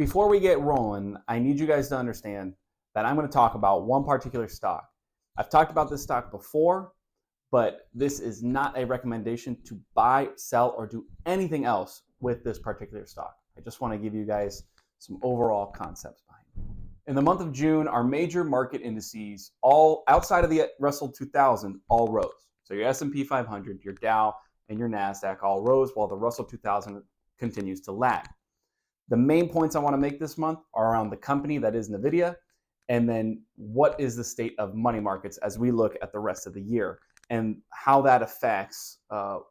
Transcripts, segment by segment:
Before we get rolling, I need you guys to understand that I'm going to talk about one particular stock. I've talked about this stock before, but this is not a recommendation to buy, sell, or do anything else with this particular stock. I just want to give you guys some overall concepts behind it. In the month of June, our major market indices, all outside of the Russell 2000, all rose. So your S&P 500, your Dow, and your NASDAQ all rose while the Russell 2000 continues to lag. The main points I want to make this month are around the company that is NVDA, and then what is the state of money markets as we look at the rest of the year, and how that affects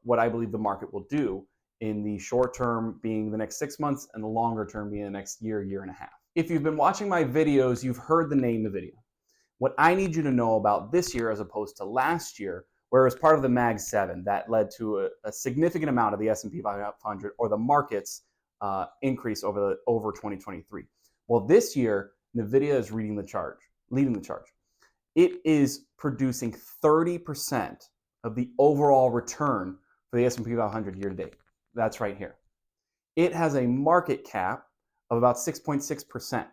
what I believe the market will do in the short term being the next 6 months and the longer term being the next year, year and a half. If you've been watching my videos, you've heard the name NVIDIA. What I need you to know about this year as opposed to last year, where it was part of the Mag 7 that led to a significant amount of the S&P 500 or the markets increase over 2023. Well, this year, NVIDIA is leading the charge. It is producing 30% of the overall return for the S&P 500 year to date. That's right here. It has a market cap of about 6.6%.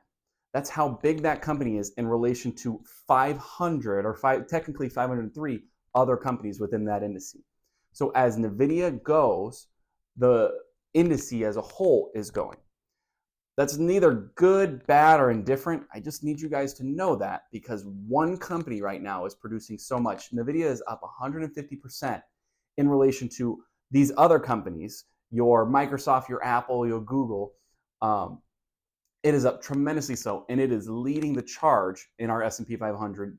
That's how big that company is in relation to 500 or technically 503 other companies within that index. So as NVIDIA goes, the index as a whole is going. That's neither good, bad, or indifferent. I just need you guys to know that because one company right now is producing so much. NVIDIA is up 150% in relation to these other companies, your Microsoft, your Apple, your Google. It is up tremendously so, and it is leading the charge in our S&P 500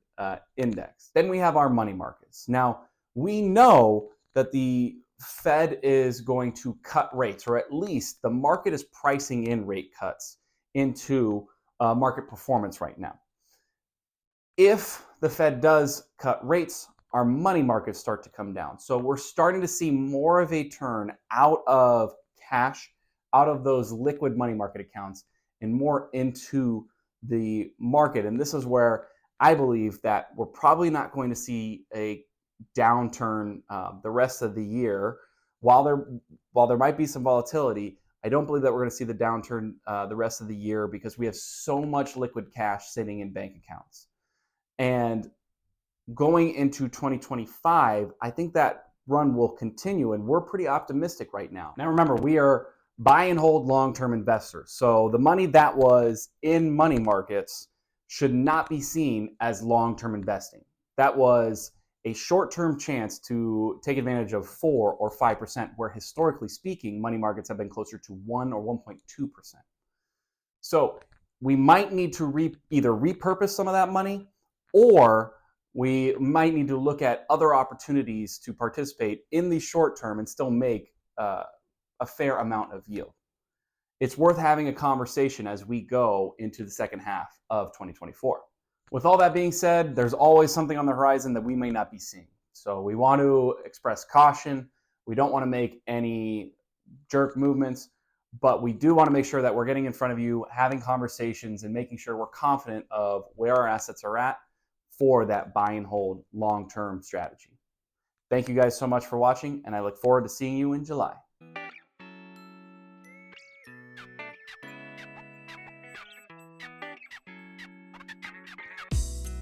index. Then we have our money markets. Now, we know that the Fed is going to cut rates, or at least the market is pricing in rate cuts into market performance right now. If the Fed does cut rates, our money markets start to come down. So we're starting to see more of a turn out of cash, out of those liquid money market accounts, and more into the market. And this is where I believe that we're probably not going to see a downturn the rest of the year. While there might be some volatility, I don't believe that we're going to see the downturn the rest of the year because we have so much liquid cash sitting in bank accounts. And going into 2025, I think that run will continue, and we're pretty optimistic right now. Now remember, we are buy and hold long-term investors. So the money that was in money markets should not be seen as long-term investing. That was a short-term chance to take advantage of 4 or 5%, where historically speaking, money markets have been closer to 1 or 1.2%. So we might need to either repurpose some of that money, or we might need to look at other opportunities to participate in the short term and still make a fair amount of yield. It's worth having a conversation as we go into the second half of 2024. With all that being said, there's always something on the horizon that we may not be seeing. So we want to express caution. We don't want to make any jerk movements, but we do want to make sure that we're getting in front of you, having conversations, and making sure we're confident of where our assets are at for that buy and hold long-term strategy. Thank you guys so much for watching, and I look forward to seeing you in July.